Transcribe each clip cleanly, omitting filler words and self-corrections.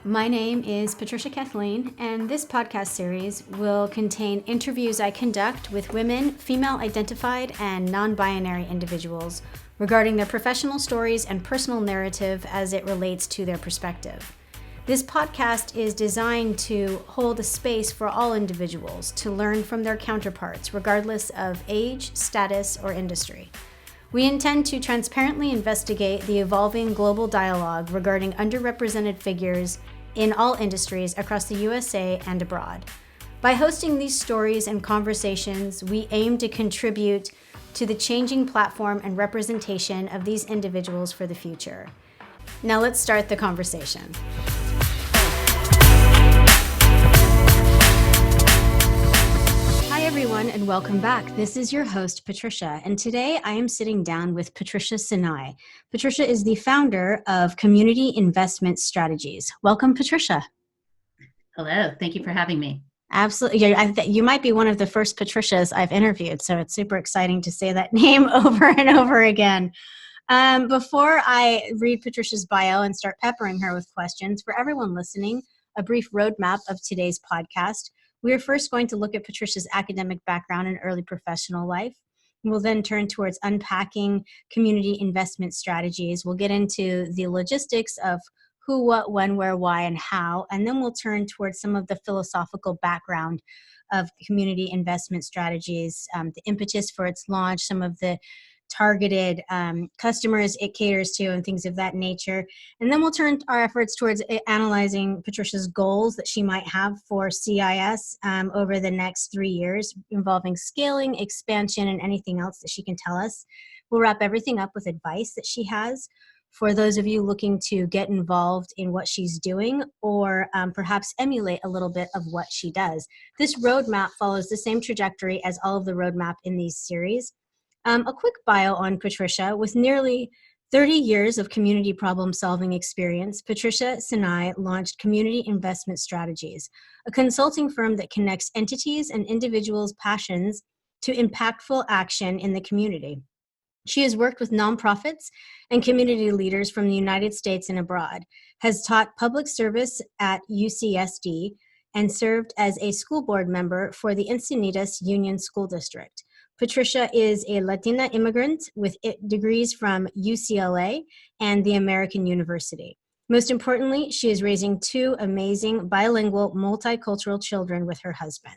My name is Patricia Kathleen, and this podcast series will contain interviews I conduct with women, female identified, and non binary individuals regarding their professional stories and personal narrative as it relates to their perspective. This podcast is designed to hold a space for all individuals to learn from their counterparts, regardless of age, status, or industry. We intend to transparently investigate the evolving global dialogue regarding underrepresented figures in all industries across the USA and abroad. By hosting these stories and conversations, we aim to contribute to the changing platform and representation of these individuals for the future. Now let's start the conversation. Hi everyone, and welcome back. This is your host, Patricia, and today I am sitting down with Patricia Sinay. Patricia is the founder of Community Investment Strategies. Welcome, Patricia. Hello, thank you for having me. Absolutely. You might be one of the first Patricias I've interviewed, so it's super exciting to say that name over and over again. Before I read Patricia's bio and start peppering her with questions, for everyone listening, a brief roadmap of today's podcast. We are first going to look at Patricia's academic background and early professional life. We'll then turn towards unpacking community investment strategies. We'll get into the logistics of who, what, when, where, why, and how. And then we'll turn towards some of the philosophical background of community investment strategies, the impetus for its launch, some of the targeted customers it caters to, and things of that nature. And then we'll turn our efforts towards analyzing Patricia's goals that she might have for CIS over the next 3 years, involving scaling, expansion, and anything else that she can tell us. We'll wrap everything up with advice that she has for those of you looking to get involved in what she's doing, or perhaps emulate a little bit of what she does. This roadmap follows the same trajectory as all of the roadmap in these series. A quick bio on Patricia. With nearly 30 years of community problem-solving experience, Patricia Sinay launched Community Investment Strategies, a consulting firm that connects entities and individuals' passions to impactful action in the community. She has worked with nonprofits and community leaders from the United States and abroad, has taught public service at UCSD, and served as a school board member for the Encinitas Union School District. Patricia is a Latina immigrant with degrees from UCLA and the American University. Most importantly, she is raising 2 amazing bilingual multicultural children with her husband.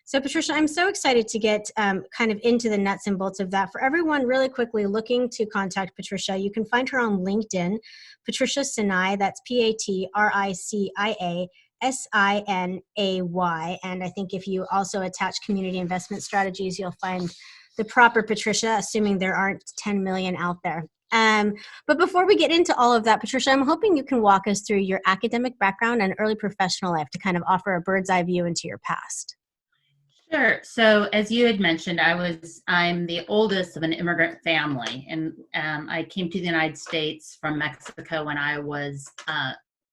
So Patricia, I'm so excited to get kind of into the nuts and bolts of that. For everyone really quickly looking to contact Patricia, you can find her on LinkedIn, Patricia Sinay, that's PATRICIA. SINAY, and I think if you also attach community investment strategies, you'll find the proper Patricia, assuming there aren't 10 million out there. But before we get into all of that, Patricia, I'm hoping you can walk us through your academic background and early professional life to kind of offer a bird's eye view into your past. Sure. So as you had mentioned, I'm the oldest of an immigrant family, and I came to the United States from Mexico when I was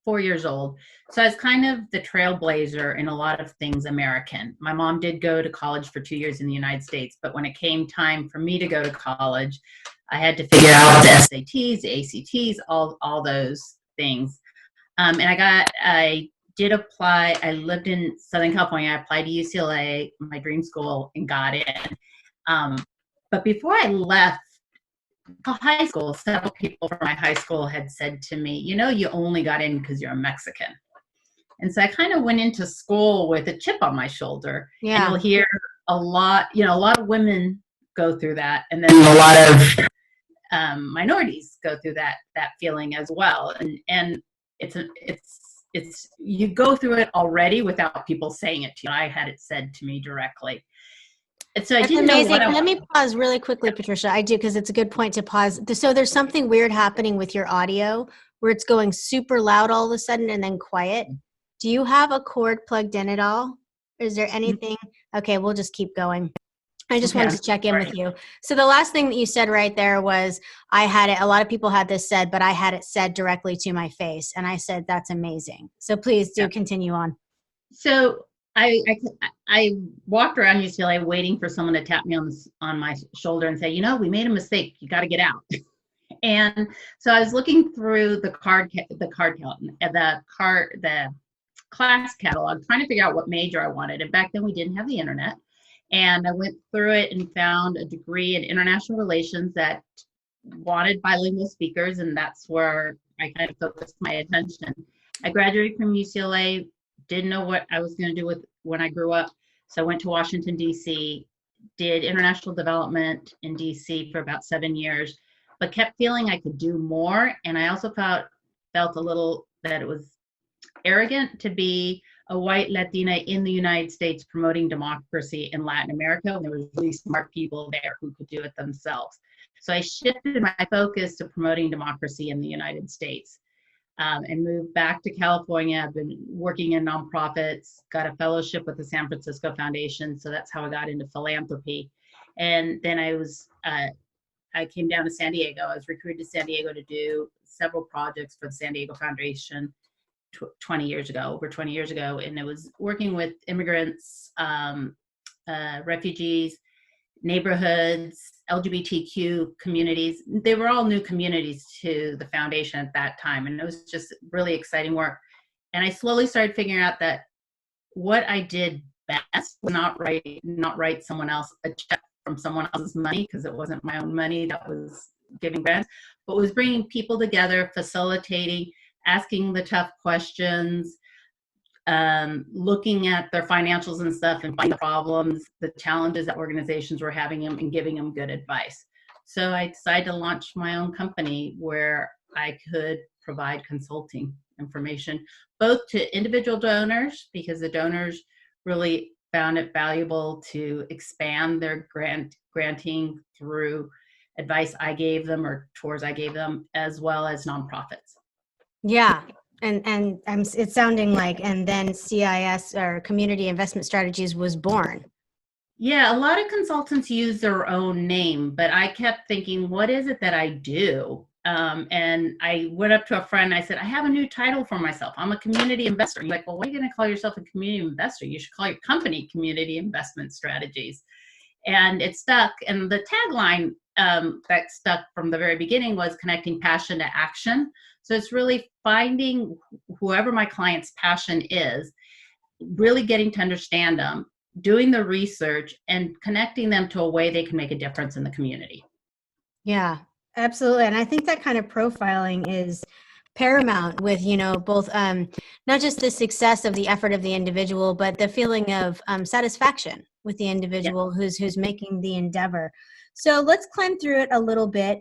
4 years old. So I was kind of the trailblazer in a lot of things American. My mom did go to college for 2 years in the United States, but when it came time for me to go to college, I had to figure out the SATs, the ACTs, all those things. And I did apply. I lived in Southern California. I applied to UCLA, my dream school, and got in. But before I left high school, several people from my high school had said to me, you only got in because you're a Mexican. And so I kind of went into school with a chip on my shoulder. Yeah. And you'll hear a lot of women go through that. And then a lot of minorities go through that feeling as well. And it's you go through it already without people saying it to you. I had it said to me directly. So That's amazing. Let me pause really quickly, Patricia. I do, because it's a good point to pause. So there's something weird happening with your audio where it's going super loud all of a sudden and then quiet. Do you have a cord plugged in at all? Is there anything? Okay, we'll just keep going. I just wanted to check in with you. So the last thing that you said right there was, I had it, a lot of people had this said, but I had it said directly to my face. And I said, that's amazing. So please do continue on. So I walked around UCLA waiting for someone to tap me on my shoulder and say, we made a mistake. You got to get out. And so I was looking through the class catalog, trying to figure out what major I wanted. And back then we didn't have the internet. And I went through it and found a degree in international relations that wanted bilingual speakers, and that's where I kind of focused my attention. I graduated from UCLA, didn't know what I was going to do with when I grew up. So I went to Washington, D.C., did international development in D.C. for about 7 years, but kept feeling I could do more. And I also felt a little that it was arrogant to be a white Latina in the United States promoting democracy in Latin America when there was really smart people there who could do it themselves. So I shifted my focus to promoting democracy in the United States, and moved back to California. I've been working in nonprofits, got a fellowship with the San Francisco Foundation. So that's how I got into philanthropy. And then I came down to San Diego. I was recruited to San Diego to do several projects for the San Diego Foundation over 20 years ago. And it was working with immigrants, refugees, neighborhoods, LGBTQ communities. They were all new communities to the foundation at that time. And it was just really exciting work. And I slowly started figuring out that what I did best was not write someone else a check from someone else's money, because it wasn't my own money that was giving grants, but was bringing people together, facilitating, asking the tough questions, looking at their financials and stuff and finding the problems, the challenges that organizations were having them, and giving them good advice. So I decided to launch my own company where I could provide consulting information, both to individual donors, because the donors really found it valuable to expand their granting through advice I gave them or tours I gave them, as well as nonprofits. Yeah. And it's sounding like, and then CIS, or Community Investment Strategies, was born. Yeah, a lot of consultants use their own name, but I kept thinking, what is it that I do? And I went up to a friend, I said, I have a new title for myself. I'm a community investor. He's like, well, what are you going to call yourself a community investor? You should call your company Community Investment Strategies. And it stuck. And the tagline that stuck from the very beginning was connecting passion to action. So it's really finding whoever my client's passion is, really getting to understand them, doing the research, and connecting them to a way they can make a difference in the community. Yeah, absolutely. And I think that kind of profiling is paramount with, both not just the success of the effort of the individual, but the feeling of satisfaction with the individual who's making the endeavor. So let's climb through it a little bit.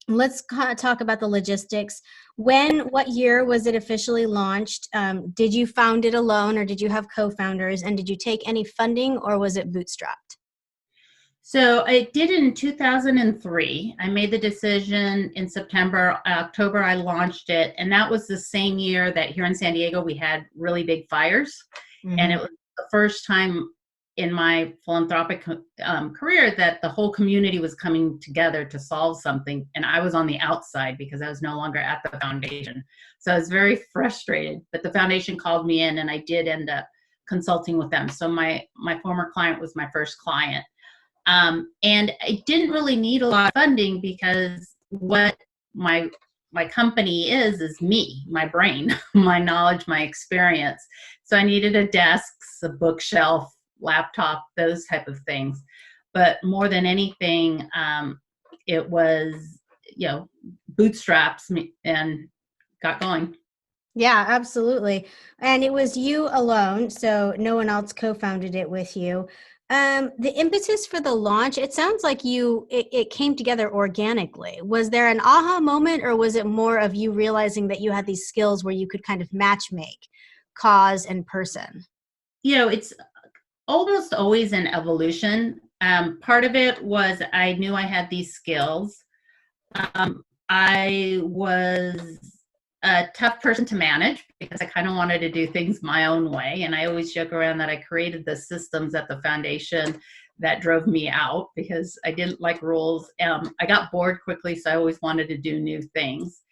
Let's talk about the logistics. What year was it officially launched? Did you found it alone, or did you have co-founders? And did you take any funding, or was it bootstrapped? So I did it in 2003. I made the decision in October, I launched it. And that was the same year that here in San Diego, we had really big fires. Mm-hmm. And it was the first time in my philanthropic career that the whole community was coming together to solve something. And I was on the outside because I was no longer at the foundation. So I was very frustrated, but the foundation called me in, and I did end up consulting with them. So my former client was my first client. And I didn't really need a lot of funding, because what my company is me, my brain, my knowledge, my experience. So I needed a desk, a bookshelf, laptop, those type of things. But more than anything, it was, bootstraps and got going. Yeah, absolutely. And it was you alone, so no one else co-founded it with you. The impetus for the launch, it sounds like it came together organically. Was there an aha moment, or was it more of you realizing that you had these skills where you could kind of match make cause and person? It's almost always an evolution. Part of it was I knew I had these skills. I was a tough person to manage because I kind of wanted to do things my own way. And I always joke around that I created the systems at the foundation that drove me out because I didn't like rules. I got bored quickly, so I always wanted to do new things.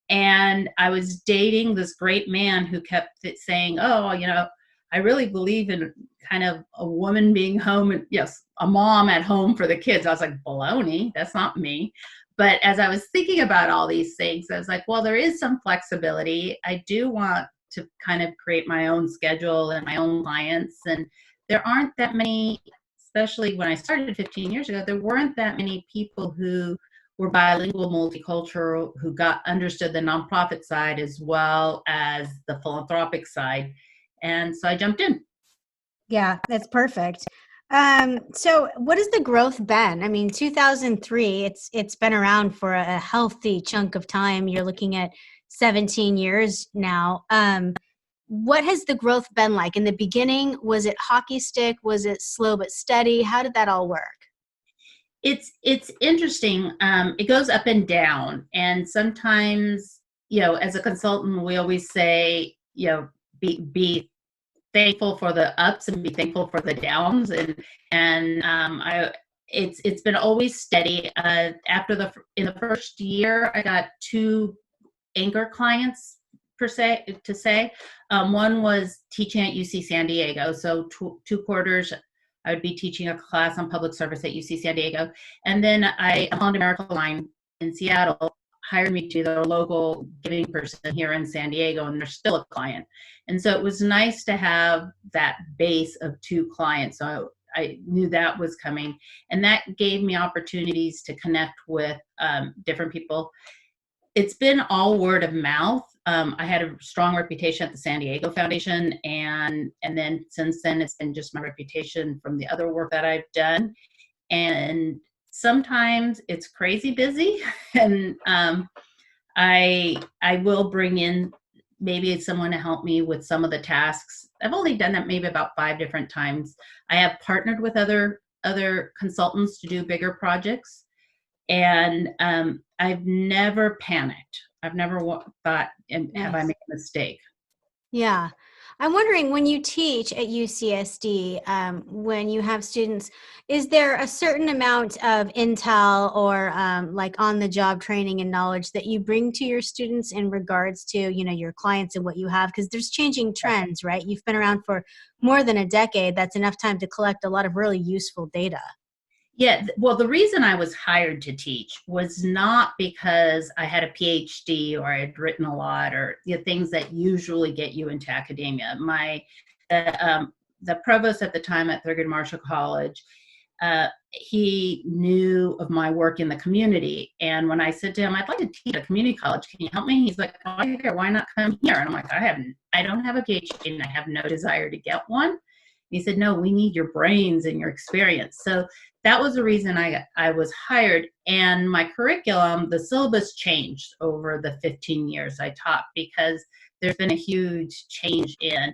And I was dating this great man who kept saying, I really believe in kind of a woman being home, and yes, a mom at home for the kids. I was like, baloney, that's not me. But as I was thinking about all these things, I was like, well, there is some flexibility. I do want to kind of create my own schedule and my own clients. And there aren't that many, especially when I started 15 years ago, there weren't that many people who were bilingual, multicultural, who understood the nonprofit side as well as the philanthropic side. And so I jumped in. Yeah, that's perfect. So what has the growth been? I mean, 2003, it's been around for a healthy chunk of time. You're looking at 17 years now. What has the growth been like? In the beginning, was it hockey stick? Was it slow but steady? How did that all work? It's interesting. It goes up and down, and sometimes, as a consultant, we always say, be thankful for the ups and be thankful for the downs, it's been always steady. In the first year, I got 2 anchor clients per se to say. One was teaching at UC San Diego, so 2 quarters I would be teaching a class on public service at UC San Diego. And then Holland America Line in Seattle hired me to be their local giving person here in San Diego, and they're still a client. And so it was nice to have that base of 2 clients. So I knew that was coming, and that gave me opportunities to connect with different people. It's been all word of mouth. I had a strong reputation at the San Diego Foundation, and then since then it's been just my reputation from the other work that I've done. And sometimes it's crazy busy, and I will bring in maybe someone to help me with some of the tasks. I've only done that maybe about 5 different times. I have partnered with other consultants to do bigger projects, and I've never panicked. I've never thought, have I made a mistake? Yeah. I'm wondering, when you teach at UCSD, when you have students, is there a certain amount of intel or like on-the-job training and knowledge that you bring to your students in regards to, your clients and what you have? Because there's changing trends, right? You've been around for more than a decade. That's enough time to collect a lot of really useful data. Yeah, well, the reason I was hired to teach was not because I had a PhD or I had written a lot or the things that usually get you into academia. The provost at the time at Thurgood Marshall College, he knew of my work in the community. And when I said to him, I'd like to teach at a community college, can you help me? He's like, why not come here? And I'm like, I don't have a PhD and I have no desire to get one. He said, no, we need your brains and your experience. So that was the reason I was hired. And my curriculum, the syllabus changed over the 15 years I taught, because there's been a huge change in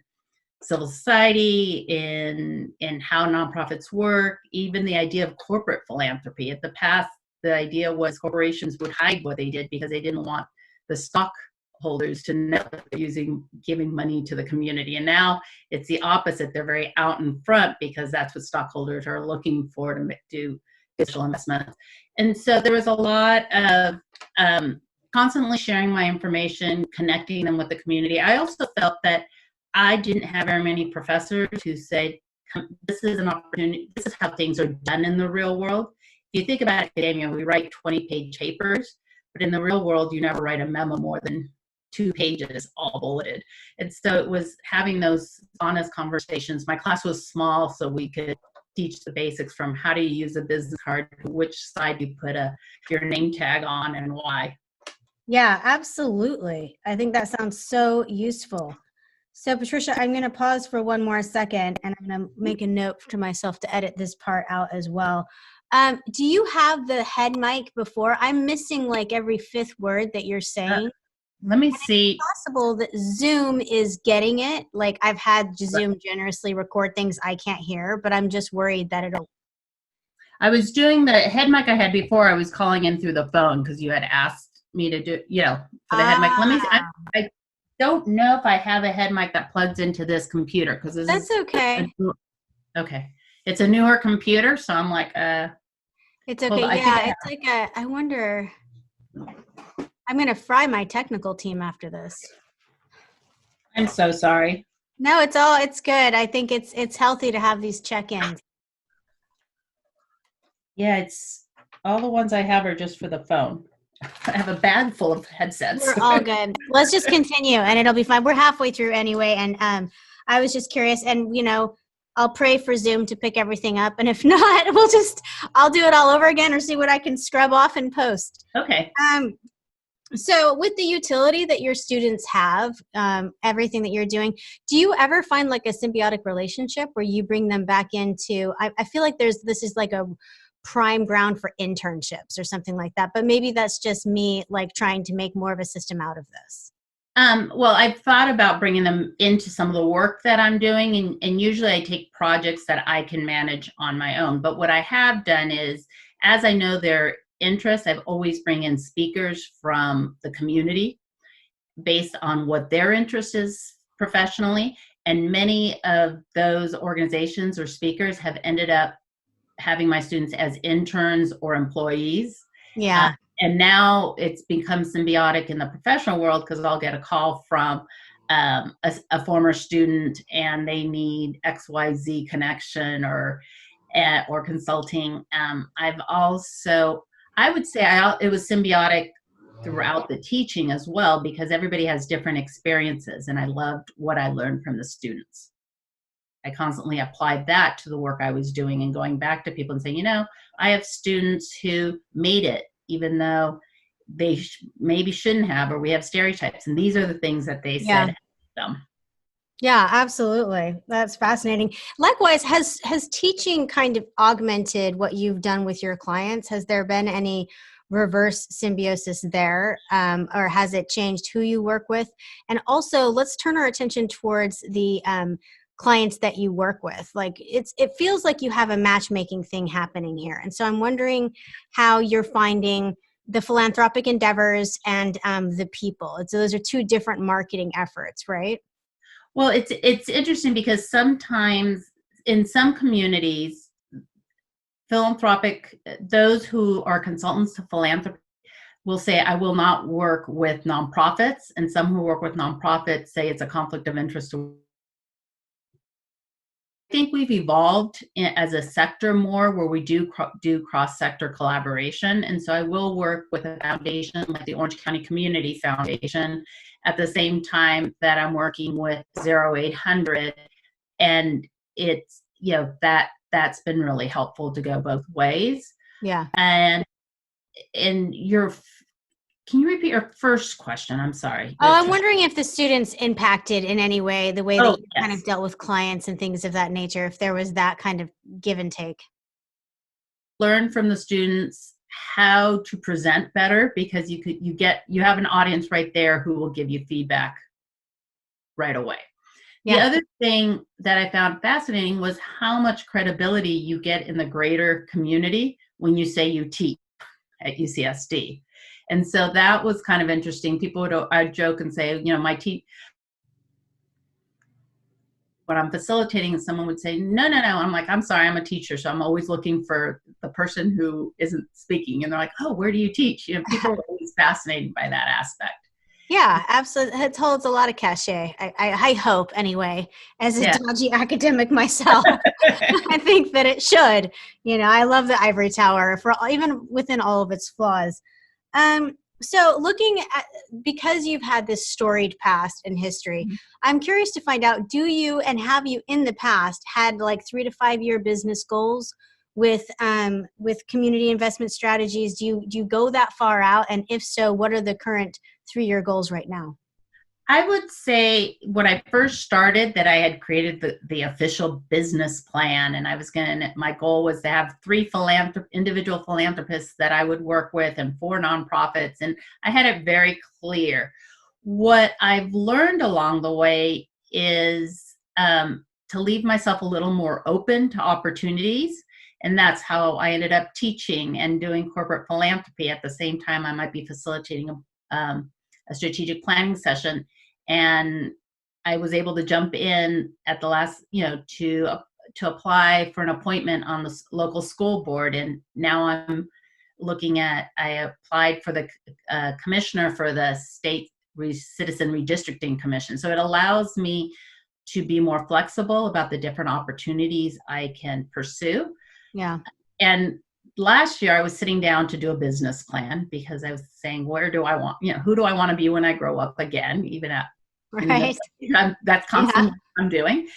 civil society, in how nonprofits work, even the idea of corporate philanthropy. In the past, the idea was corporations would hide what they did because they didn't want the stockholders to know that they're giving money to the community. And now it's the opposite. They're very out in front because that's what stockholders are looking for to do digital investments. And so there was a lot of constantly sharing my information, connecting them with the community. I also felt that I didn't have very many professors who said, this is an opportunity, this is how things are done in the real world. If you think about academia, we write 20-page papers, but in the real world, you never write a memo more than 2 pages, all bulleted. And so it was having those honest conversations. My class was small, so we could teach the basics from how do you use a business card, which side you put your name tag on, and why. Yeah, absolutely. I think that sounds so useful. So Patricia, I'm going to pause for one more second, and I'm going to make a note to myself to edit this part out as well. Do you have the head mic before? I'm missing like every 5th word that you're saying. Let me see. It's possible that Zoom is getting it. Like, I've had Zoom generously record things I can't hear, but I'm just worried that it'll. I was doing the head mic I had before. I was calling in through the phone because you had asked me to do, for the head mic. Let me see. I don't know if I have a head mic that plugs into this computer, because That's okay. Okay. It's a newer computer, so I'm like, it's okay. It's like I wonder. I'm going to fry my technical team after this. I'm so sorry. No, it's good. I think it's healthy to have these check-ins. Yeah, All the ones I have are just for the phone. I have a bag full of headsets. We're all good. Let's just continue and it'll be fine. We're halfway through anyway. And I was just curious, and I'll pray for Zoom to pick everything up. And if not, I'll do it all over again or see what I can scrub off and post. Okay. So with the utility that your students have, everything that you're doing, do you ever find like a symbiotic relationship where you bring them back into, I feel like this is like a prime ground for internships or something like that, but maybe that's just me like trying to make more of a system out of this. Well, I've thought about bringing them into some of the work that I'm doing, and usually I take projects that I can manage on my own. But what I have done is, as I know their interests, I've always bring in speakers from the community based on what their interest is professionally. And many of those organizations or speakers have ended up having my students as interns or employees. Yeah. And now it's become symbiotic in the professional world because I'll get a call from a former student and they need XYZ connection or consulting. I would say it was symbiotic throughout the teaching as well, because everybody has different experiences, and I loved what I learned from the students. I constantly applied that to the work I was doing and going back to people and saying, I have students who made it, even though they maybe shouldn't have, or we have stereotypes. And these are the things that they said. Yeah, absolutely. That's fascinating. Likewise, has teaching kind of augmented what you've done with your clients? Has there been any reverse symbiosis there, or has it changed who you work with? And also, let's turn our attention towards the clients that you work with. Like it feels like you have a matchmaking thing happening here. And so I'm wondering how you're finding the philanthropic endeavors and the people. So those are two different marketing efforts, right? Well, it's interesting because sometimes in some communities, those who are consultants to philanthropy will say, I will not work with nonprofits. And some who work with nonprofits say it's a conflict of interest. I think we've evolved as a sector more where we do cross-sector collaboration. And so I will work with a foundation like the Orange County Community Foundation at the same time that I'm working with 0800. And it's, that's been really helpful to go both ways. Yeah. And can you repeat your first question? I'm sorry. I'm wondering if the students impacted in any way, the way that you yes. kind of dealt with clients and things of that nature, if there was that kind of give and take. Learn from the students how to present better, because you have an audience right there who will give you feedback right away. Yeah. The other thing that I found fascinating was how much credibility you get in the greater community when you say you teach at UCSD. And so that was kind of interesting. I'd joke and say, when I'm facilitating and someone would say, no. I'm like, I'm sorry, I'm a teacher. So I'm always looking for the person who isn't speaking. And they're like, oh, where do you teach? People are always fascinated by that aspect. Yeah, absolutely. It holds a lot of cachet. I hope anyway, as a dodgy academic myself, I think that it should. I love the ivory tower even within all of its flaws. So looking at, because you've had this storied past in history, I'm curious to find out, do you and have you in the past had like 3 to 5 year business goals with community investment strategies? Do you go that far out? And if so, what are the current 3-year goals right now? I would say when I first started that I had created the official business plan, and my goal was to have 3 individual philanthropists that I would work with and 4 nonprofits. And I had it very clear. What I've learned along the way is to leave myself a little more open to opportunities. And that's how I ended up teaching and doing corporate philanthropy at the same time I might be facilitating a strategic planning session. And I was able to jump in at the last, to apply for an appointment on the local school board. And now I applied for the commissioner for the state citizen redistricting commission. So it allows me to be more flexible about the different opportunities I can pursue. Yeah. And last year I was sitting down to do a business plan because I was saying, where do I want, who do I want to be when I grow up again, even at, Right. that's Yeah. constantly what I'm doing.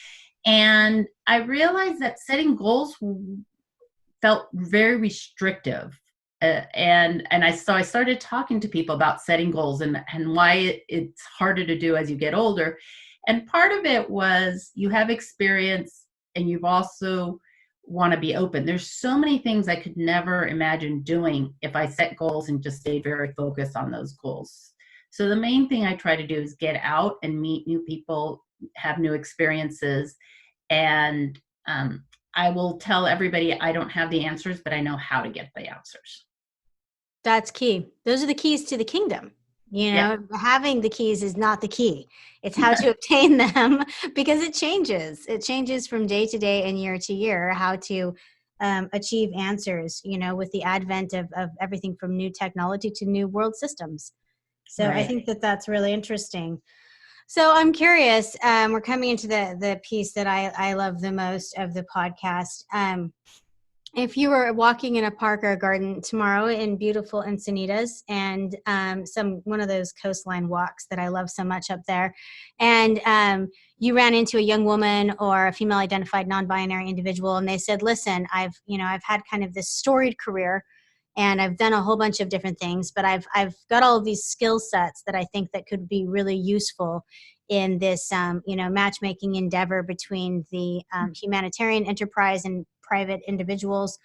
And I realized that setting goals felt very restrictive. So I started talking to people about setting goals and why it's harder to do as you get older. And part of it was you have experience and you've also want to be open. There's so many things I could never imagine doing if I set goals and just stayed very focused on those goals. So the main thing I try to do is get out and meet new people, have new experiences, and I will tell everybody I don't have the answers, but I know how to get the answers. That's key. Those are the keys to the kingdom. Yeah. Having the keys is not the key. It's how to obtain them, because it changes. It changes from day to day and year to year, how to achieve answers, with the advent of everything from new technology to new world systems. So I Right. think that that's really interesting. So I'm curious, we're coming into the piece that I love the most of the podcast. If you were walking in a park or a garden tomorrow in beautiful Encinitas and one of those coastline walks that I love so much up there, and you ran into a young woman or a female identified non-binary individual, and they said, "Listen, I've had kind of this storied career, and I've done a whole bunch of different things, but I've got all of these skill sets that I think that could be really useful in this matchmaking endeavor between the humanitarian enterprise and private individuals.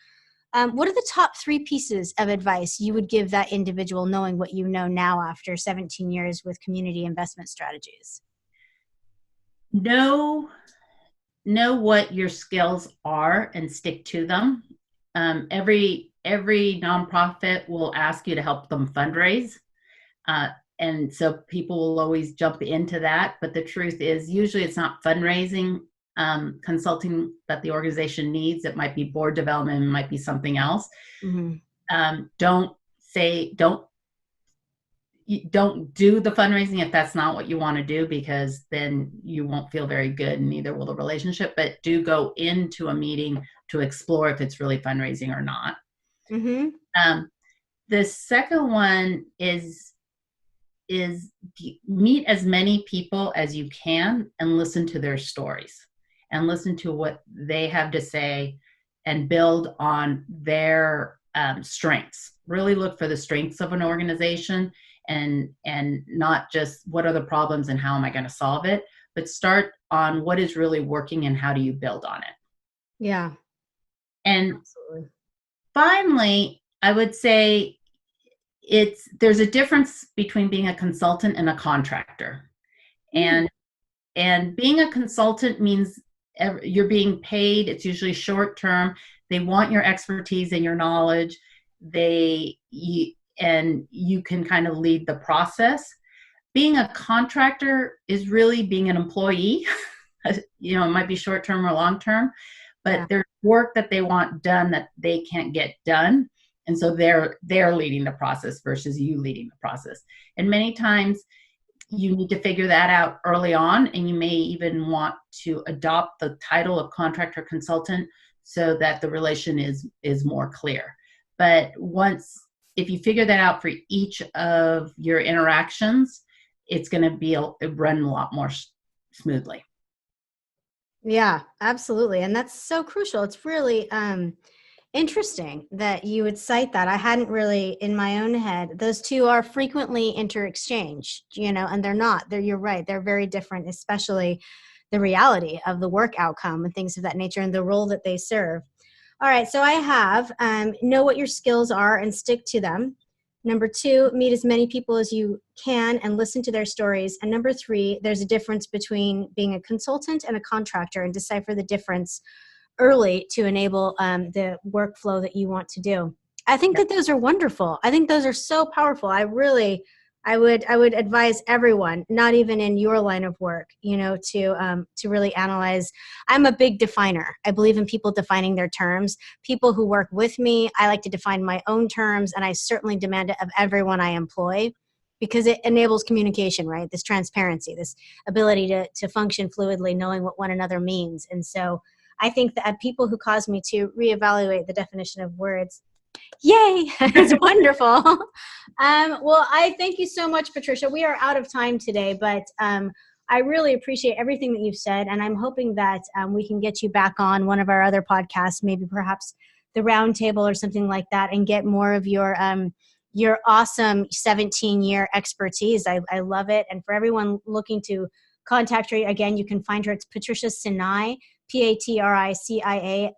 What are the top 3 pieces of advice you would give that individual, knowing what you know now after 17 years with community investment strategies?" Know what your skills are and stick to them. Every nonprofit will ask you to help them fundraise. And so people will always jump into that. But the truth is, usually it's not fundraising consulting that the organization needs. It might be board development, it might be something else. Mm-hmm. Don't do the fundraising if that's not what you want to do, because then you won't feel very good, and neither will the relationship. But do go into a meeting to explore if it's really fundraising or not. Mm-hmm. The second one is meet as many people as you can and listen to their stories and listen to what they have to say and build on their strengths. Really look for the strengths of an organization and not just what are the problems and how am I going to solve it, but start on what is really working and how do you build on it. Yeah. And absolutely. Finally, I would say there's a difference between being a consultant and a contractor. And being a consultant means you're being paid. It's usually short term. They want your expertise and your knowledge. And you can kind of lead the process. Being a contractor is really being an employee. It might be short term or long term, but there's work that they want done that they can't get done. And so they're leading the process versus you leading the process. And many times you need to figure that out early on, and you may even want to adopt the title of contractor consultant so that the relation is more clear. But if you figure that out for each of your interactions, it's going to run a lot more smoothly. Yeah, absolutely. And that's so crucial. It's really interesting that you would cite that. I hadn't really in my own head. Those two are frequently interexchanged, and they're not. You're right. They're very different, especially the reality of the work outcome and things of that nature and the role that they serve. All right. So I have know what your skills are and stick to them. Number 2, meet as many people as you can and listen to their stories. And number 3, there's a difference between being a consultant and a contractor, and decipher the difference early to enable the workflow that you want to do. I think that those are wonderful. I think those are so powerful. I would advise everyone, not even in your line of work, to really analyze. I'm a big definer. I believe in people defining their terms. People who work with me, I like to define my own terms, and I certainly demand it of everyone I employ, because it enables communication, right? This transparency, this ability to function fluidly, knowing what one another means. And so I think that people who cause me to reevaluate the definition of words Yay! It's wonderful. Well, I thank you so much, Patricia. We are out of time today, but I really appreciate everything that you've said, and I'm hoping that we can get you back on one of our other podcasts, maybe perhaps the Roundtable or something like that, and get more of your awesome 17-year expertise. I love it. And for everyone looking to contact her, again, you can find her. It's Patricia Sinay, Patriciasinay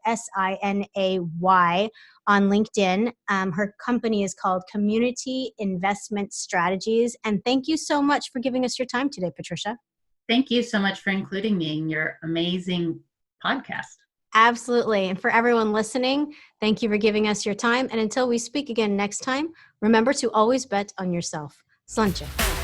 on LinkedIn. Her company is called Community Investment Strategies. And thank you so much for giving us your time today, Patricia. Thank you so much for including me in your amazing podcast. Absolutely. And for everyone listening, thank you for giving us your time. And until we speak again next time, remember to always bet on yourself. Sláinte.